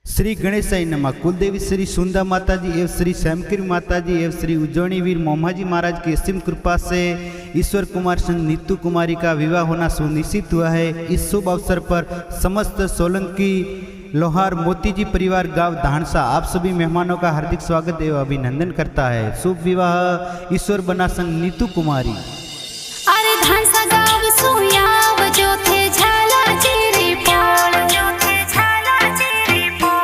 श्री गणेशाय नमः। कुलदेवी श्री सुंदा माता जी एवं श्री श्यामगिरी माता जी एवं श्री उज्जैनी वीर मोमाजी महाराज की असीम कृपा से ईश्वर कुमार संग नीतू कुमारी का विवाह होना सुनिश्चित हुआ है। इस शुभ अवसर पर समस्त सोलंकी लोहार मोती जी परिवार गांव धानसा आप सभी मेहमानों का हार्दिक स्वागत एवं अभिनंदन करता है। शुभ विवाह ईश्वर बना संग नीतू कुमारी। अरे धानसा गाव सुयाव जो थे झाला चिरी पोल जो थे झाला चिरी पोल।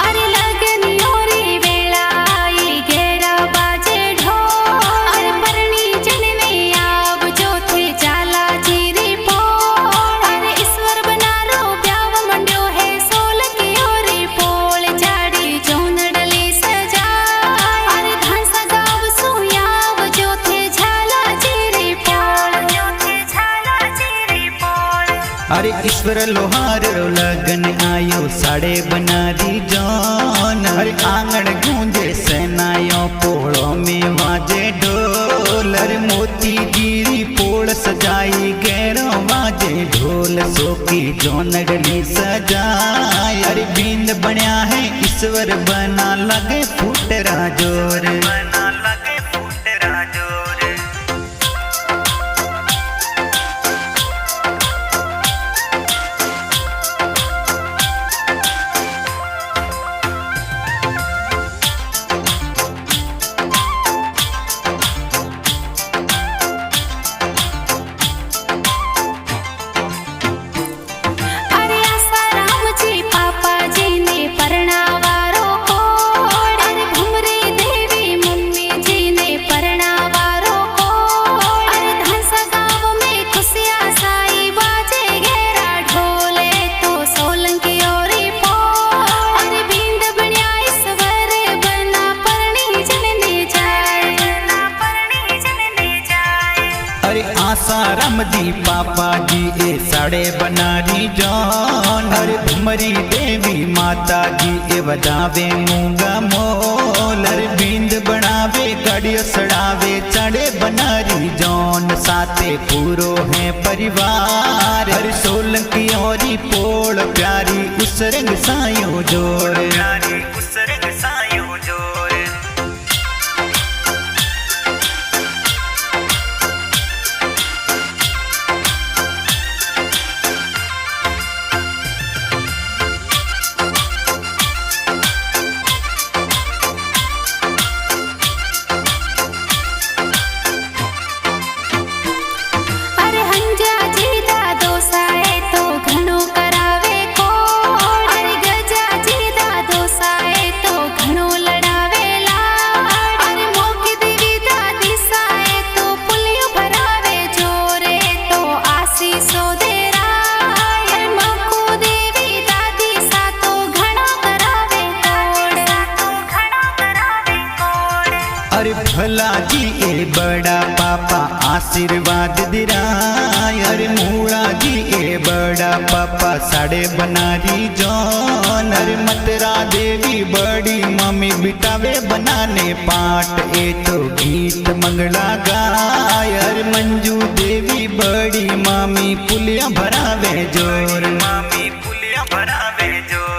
अरे लगनी ओरी वेला आई घेरा बाजे ढोल। अरे परणी जनने आव जो थे झाला चिरी पोल। अरे ईश्वर बनारो ब्याव मंड्यो है सोल की ओरी पोल झाड़ी जोंदड़ली सजाय। अरे धानसा गाव सुयाव जो थे झाला चिरी पोल जो थे झाला चिरी पोल। अरे ईश्वर लोहार रो लगन आयो साड़े बना दी जान। अरे आंगण गूंजे सेनायो पोड़ो में वाजे ढोल। अरे मोती गिरी पोड़ सजाई गैरो वाजे ढोल सोकी जोनगली सजाय। अरे बींद बनया है ईश्वर बना लगे फुटरा जोर बना लगे फुटरा जोर। अरे आसाराम जी पापा जी ने परणावारो कोड। अरे घुमरी देवी मम्मी जी ने परणावारो कोड। अरे धानसा गांव में खुशियां साई बाजे घेरा ढोले तो सोलंकी ओरी पोल। अरे बींद बन्या ईश्वर बना परणी जनने जाय बना परणी जनने जाय। अरे आसाराम जी पापा जी ए साड़े बनारी जान। अरे भुमरी देवी माता जी ए बजावे मूंगा मोल। अरे बींद बनावे कड़ियो सड़ावे चढ़े बनारी जान। साथे पूरो है परिवार। अरे सोलंकी ओरी पोल प्यारी उस रंग सायो जोर प्यारी उस रंग सायो जोर। अरे हंजा जी दा दोसाए तो घणो करावे कोड। अरे गजा जी दा दोसाए तो घणो लड़ावे लाड। अरे मोकी देवी दा दिसाए तो पुलियो भरावे जोरे तो आशीषो दे राय। अरे मकू देवी दादी सा तो घणो करावे कोड सा तो घणो करावे कोड। अरे भला जी ए बड़ा पापा आशीर्वाद दिराय। अरे मूड़ा जी ए बड़ा पापा साड़े बनारी जान। अरे मतरा देवी बड़ी मम्मी बिटावे बनाने पाठ ए तो गीत मंगला गाय। अरे मंजू देवी बड़ी मामी पुलिया भरावे जोर मामी पुलिया भरावे जोर।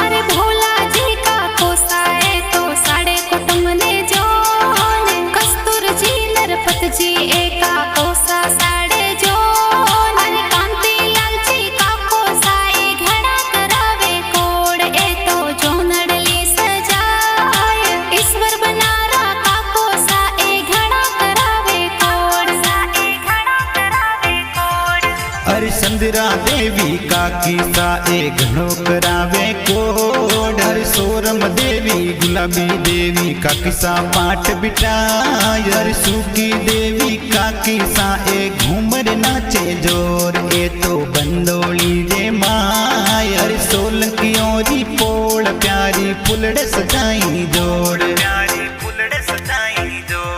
अरे भोला जी का कोसाए तो साड़े कुटुंब ने जोन। कस्तूर जी नरपत जी एका कोसा साड़े जोन। अरे कांति लाल जी का कोसाए घड़ा करावे कोड ए तो जोनड़ली सजाय। ईश्वर बनारा का कोसा ए घड़ा करावे कोड सा ए घड़ा करावे कोड। अरे संदरा देवी काकी सा ए घणो करावे कोड। हर सोरम देवी गुलाबी देवी काकी सा पाठ बिठाय। हर सूकी देवी काकी सा ए घूमर नाचे जोर। ए तो बंदोली रे माय। हर सोलंकियों री पोड़ प्यारी पुलड़े सजाई जोड़। प्यारी पुलड़े सजाई जोड़।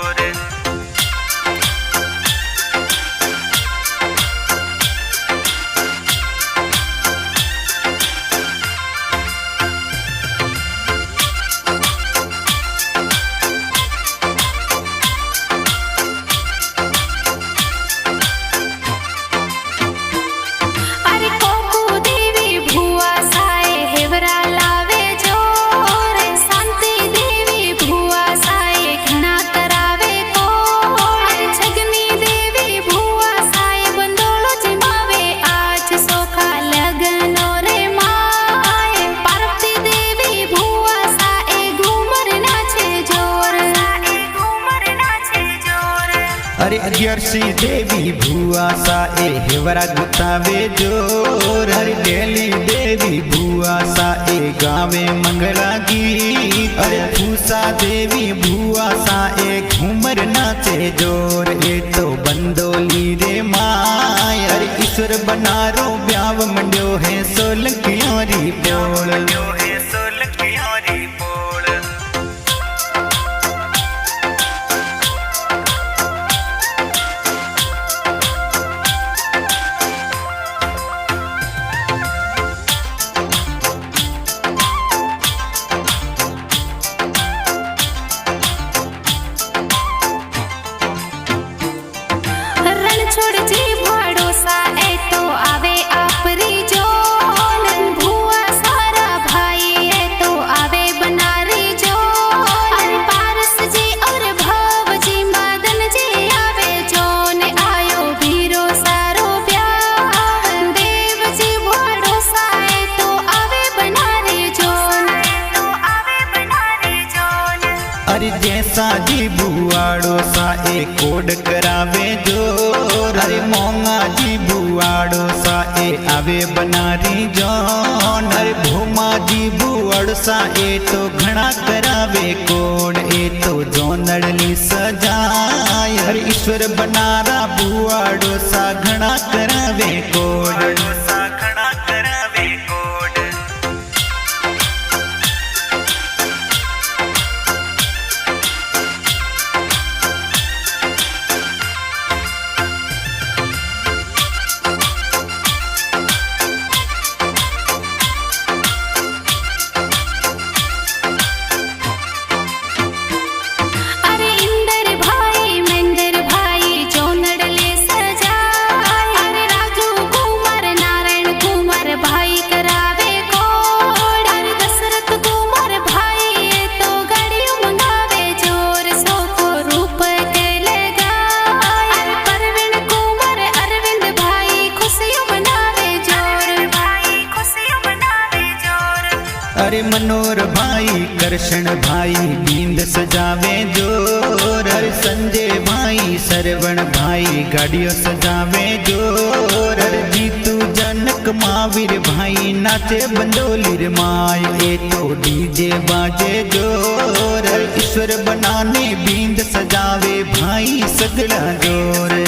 अरे अगियरसी देवी भुआ सा ए हेवरा गुतावे जोर। हरे डेली देवी भुआ सा ए गावे मंगला गीत। अरे फूसा देवी भुआ सा ए घूमर नाचे जोर। ए तो बंदोली रे माय। अरे ईश्वर बनारो ब्याव मंड्यो है सोलंकियों री पोल। अरे जैसा जी बुआड़ो सा ए कोड करावे जोर। अरे मोंगा जी बुआड़ो सा ए आवे बनारी जोन। अरे भूमा जी बुआड़ सा ए तो घना करावे कोड। ए तो जोनड़ली सजाय। हर ईश्वर बनारा बुआड़ो सा घना करावे कोड। अरे मनोहर भाई कृष्ण भाई बींद सजावे जोर। हर संजय भाई सरवण भाई गाड़ियों सजावे जोर। हर जीतू जनक महावीर भाई नाचे बंदोली रे माय। ए तो डीजे बाजे जोर। हर ईश्वर बनाने बींद सजावे भाई सगड़ा जोर।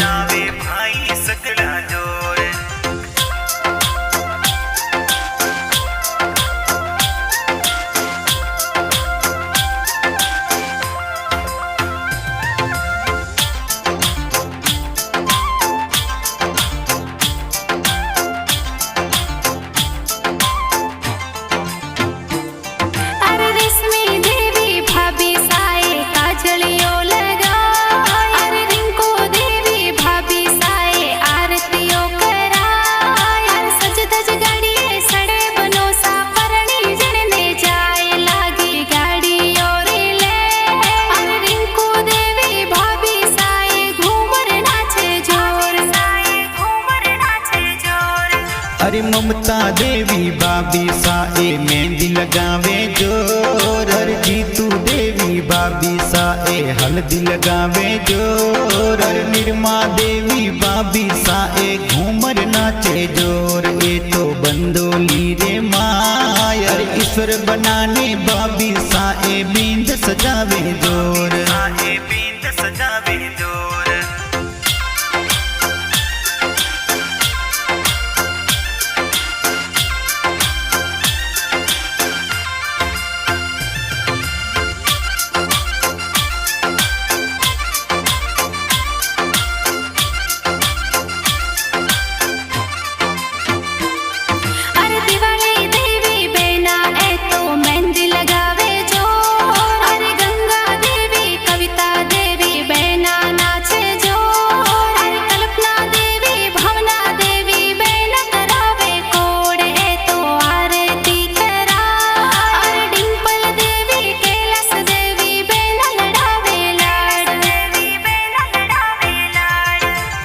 भाभी साए काजलियों लगा। अरे रिंकू देवी ममता देवी भाभी साए मेहंदी लगावे जोर। अरे जीतू देवी भाभी साए हल्दी लगावे जोर। अरे निर्मा देवी भाभी साए घूमर नाचे जोर। ये तो बंदोली रे माय। अरे ईश्वर बनाने भाभी साए बींद सजावे जोर। साए बींद सजावे जोर।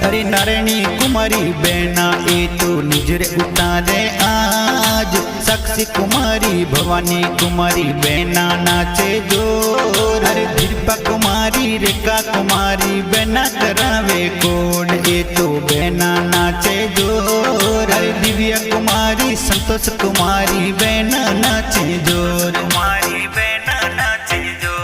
अरे नारायणी कुमारी बहना ए तो निजरे उतारे आज। साक्षी कुमारी भवानी कुमारी बहना नाचे जोर। अरे दीपा कुमारी रेखा कुमारी बहना करावे कोड। ए तो बहना नाचे जोर। अरे दिव्या कुमारी संतोष कुमारी बहना नाचे जोर। कुमारी बहना नाचे जोर।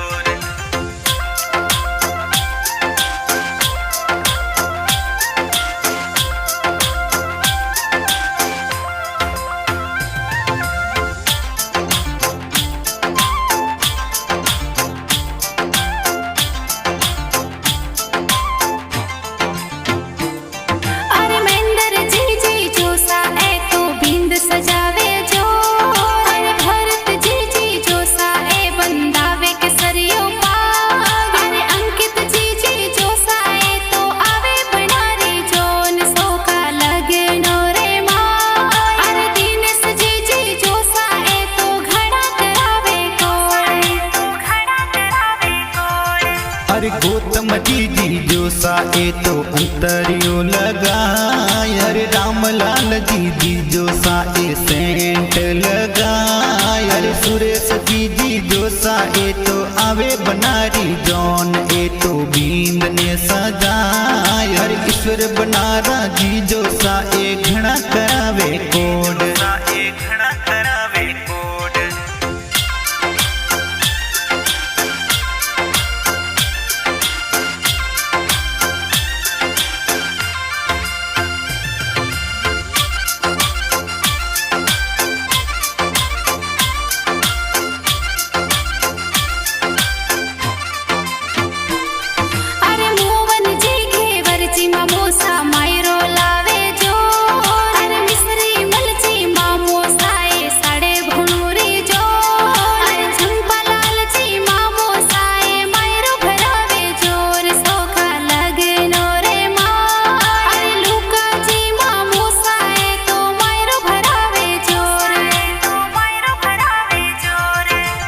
अरे गौतम जी जोसा ए तो अंतरियो लगाय। अरे रामलाल जी जोसा ए सेंट लगाय। अरे सुरेश जी जोसा ए तो आवे बनारी जॉन। ए तो बींद ने सजाय। अरे ईश्वर बनारा जी जोसा ए घड़ा करावे कोड। घड़ा करावे कोड।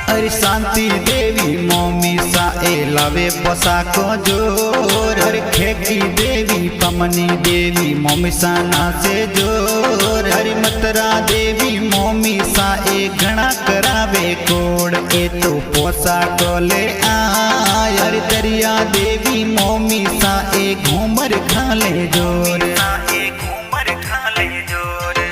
अरे शांति देवी मोमी साए लावे पोसाको जोर। अरे खेकी देवी पमनी देवी मोमी साना से जोर। अरे मतरा देवी मोमी साए घड़ा करावे कोड। ए तो पोसाको ले आय। अरे दरिया देवी मोमी साए घूमर खाले जोर। घूमर खाले जोर।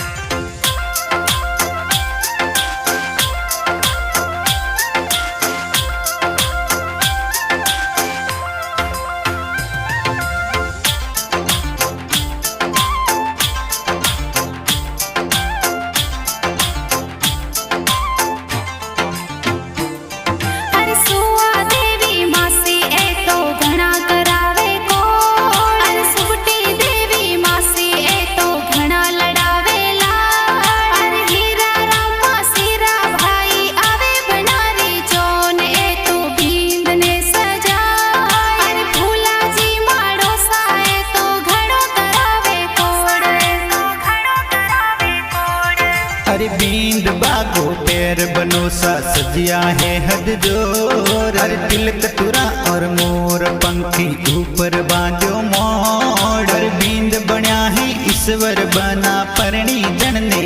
अरे बींद बागो पैर बनो सा सजिया है हद जोर। अरे तिलक तुरा और मोर पंखी ऊपर बांधो मोड़। अरे बींद बन्या है ईश्वर बना परणी जन ने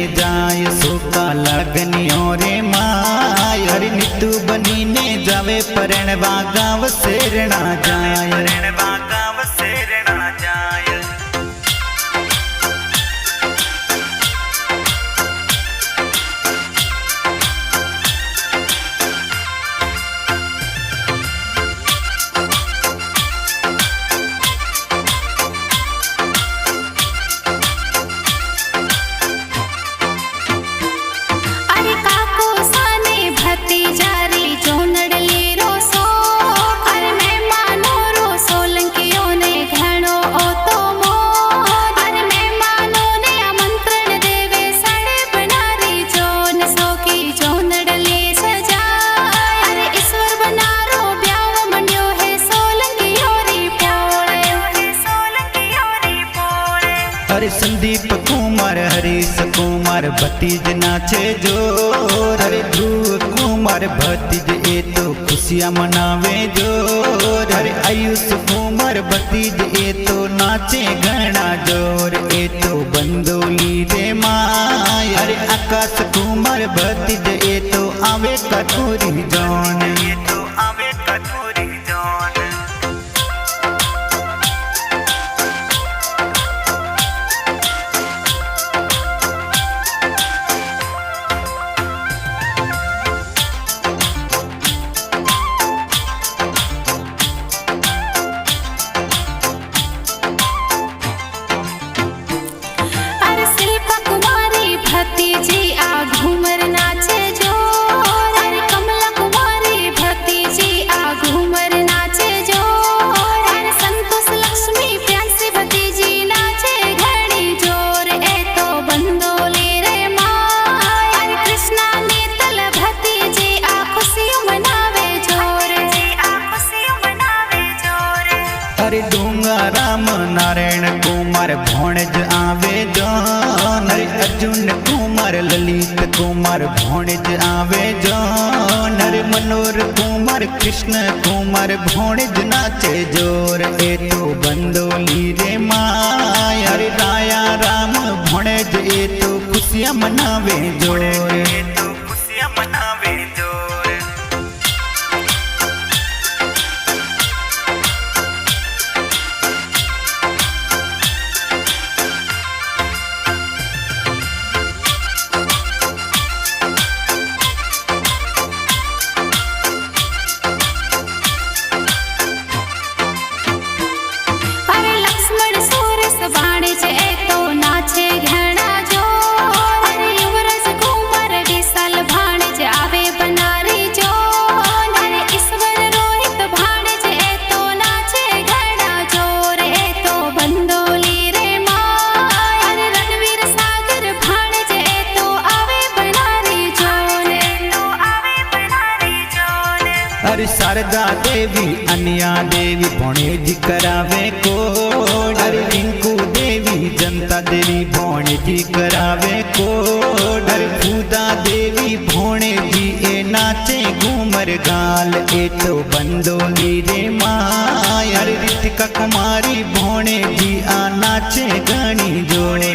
जावे परણवा गाव शेरणा जाय। अरे काको साने भतीजा रे जोनड़ले रो सो अरे मेहमानो रो सोलंकियों ने घणो ओतो मो अरे मेहमानो ने आमंत्रण देवे सड़े बनारी जोन सोकी जोनड़ले सजाय। अरे ईश्वर बनारो ब्याव मंड्यो है सोलंकियों री पोळे। अरे संदीप कुमार हरीश कुमार भतीज नाचे जोर। अरे ध्रुव कुमार भतीज ए तो खुशियाँ मनावे जोर। अरे आयुष कुमार भतीज ए तो नाचे घना जोर। ए तो बंदोली रे माय। अरे आकाश कुमार भतीज ए तो आवे कटोरी जौन। अरे शिल्पा कुमारी भतीजी आ घूमर नाचे जोर। अरे कमला कुमारी भतीजी आ घूमर नाचे जोर। अरे संतोष लक्ष्मी प्यासी भतीजी नाचे घड़ी जोर। ए तो बंदोली रे माय। अरे कृष्णा नीतल भतीजी आ खुशियों मनावे जोर। अरे डूंगा राम नारायण कुमार भोणज आवे जौन। अरे अर्जुन कुमार ललित कुमार भोणज आवे जौन। अरे मनोहर कुमार कृष्ण कुमार भोणज नाचे जोर। ए तो बंदोली रे माय। अरे राया राम भोणज ए तो खुशियाँ मनावे जोर। अरे लक्ष्मण सूरस बाणिज ए तो नाचे घना जोर। अरे युवराज कुमार विशाल भाणिज आवे बनारी जोर। अरे ईश्वर रोहित भाणिज ए तो नाचे घना जोर। ए तो बंदोली रे माय। अरे रणवीर सागर भाणिज ए तो आवे बनारी जोर। अरे शारदा देवी अन्या देवी भोणेज करावे कोड। अरे रिंकू देवी जनता देवी भोणेजी करावे कोड। अरे फूदा देवी भोणेजी ए नाचे घूमर गाल। ए तो बंदोली रे माय। अरे रितिका कुमारी भोणेजी आ नाचे घणी जोड़े।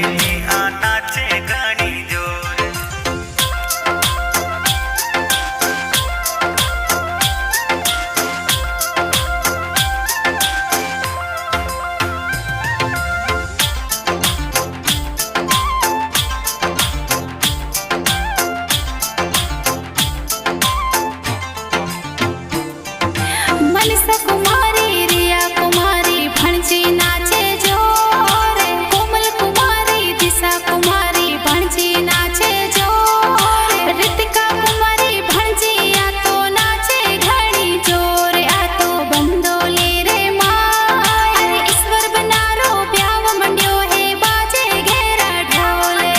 मनीषा कुमारी रिया कुमारी भणजी नाचे जोर। कोमल कुमारी दिशा कुमारी भणजी नाचे जोर। रितिका कुमारी भणजी आ तो नाचे घड़ी जोर। आ तो बंदोली रे माय। अरे ईश्वर बनारो ब्याव मंड्यो है बाजे घेरा ढोले।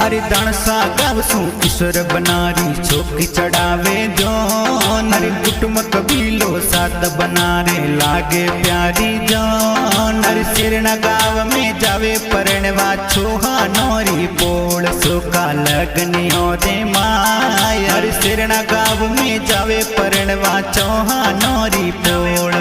अरे दणसा गावसू ईश्वर बनारी छोकी चढ़ावे जौन। अरे कुटुंब कबीलो साथ बनारे लागे प्यारी जौन। अरे सिरना गाँव में जावे परણवा छोहा नौरी पोड़। सोका लगनियो दे माय। अरे सिरना गाँव में जावे परणवा चौहा नौरी पोड़।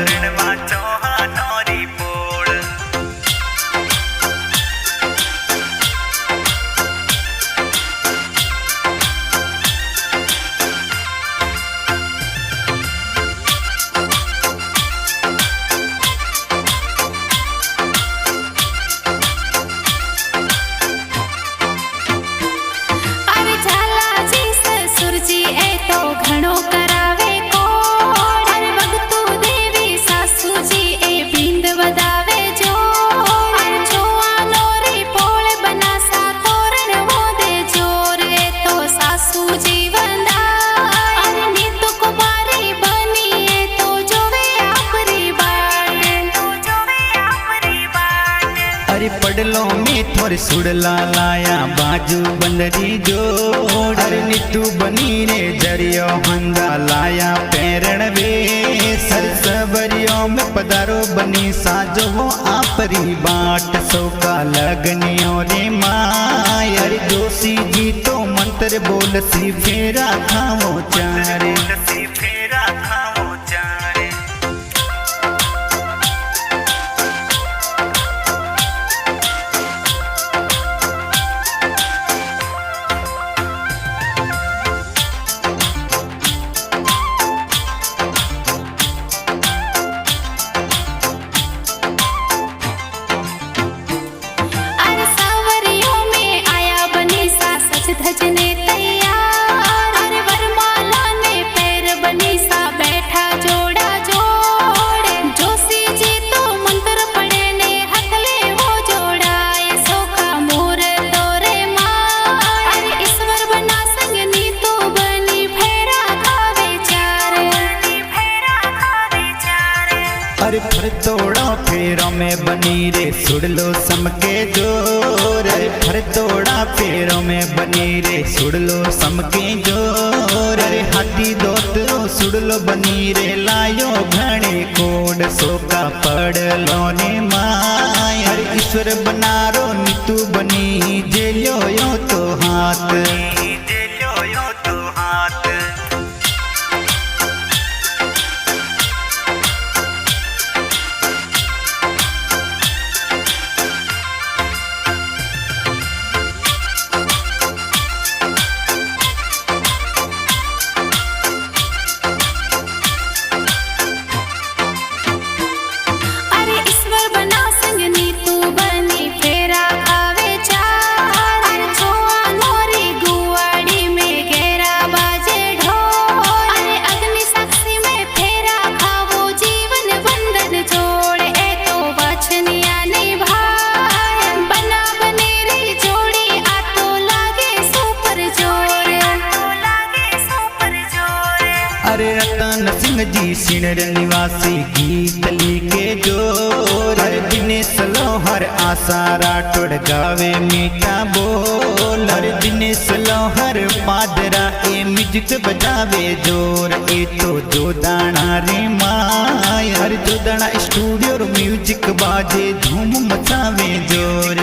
और सुड़ला लाया बाजू बंदरी जोड़। अरे नीतू बनी रे जरियो हंदा लाया पैरण वे सर सबरियों में पधारो बनी साजो वो आपरी बाट सोका लगनियो रे माय। अरे जोशी जी तो मंत्र बोल सी फेरा खाओ चारे। अरे सावरियों में आया बनी सा सज धजने तैयार। अरे वरमाला ने पैर बनी सा बैठा जोड़ा जोड़े। जोशी जी तो मंत्र पढ़े ने हथले वो जोड़ा ये सोखा मोर तोरे मार। अरे ईश्वर बना संग नी तो बनी फेरा खावे चारे। अरे फरतोड़ा फेरों में बनी रे सुड़ लो समके जोर। अरे फरतोड़ा फेरों में बनी रे सुड़ लो समके जोर। अरे हाथी दोतरो सुड़ लो बनी रे लायो घणे कोड सोका पड़ लो ने माय। अरे ईश्वर बनारो नीतू बनी जेलियो यो तो हाथ। अरे ईश्वर बना संग नी तू बनी फेरा खावे चार। अरे छोआ नोरी गुवाड़ी में घेरा बाजे ढोल। अरे अग्नि साक्षी में फेरा खावो जीवन बंधन जोड़े। ए तो वाछनिया निभाए बना बनेरी जोड़ी आ तो लागे सुपर जोरे। अरे रतन सिंह जी सिणर निवासी गीत लिखे जोर। अरे दिनेश लोहर आशा राठौड़ गावे मीठा बोल। अरे दिनेश लोहर पादरा ए म्यूजिक बजावे जोर। ए तो जोदाना रे माय। अरे जोदाना स्टूडियो म्यूजिक बाजे धूम मचावे जोर।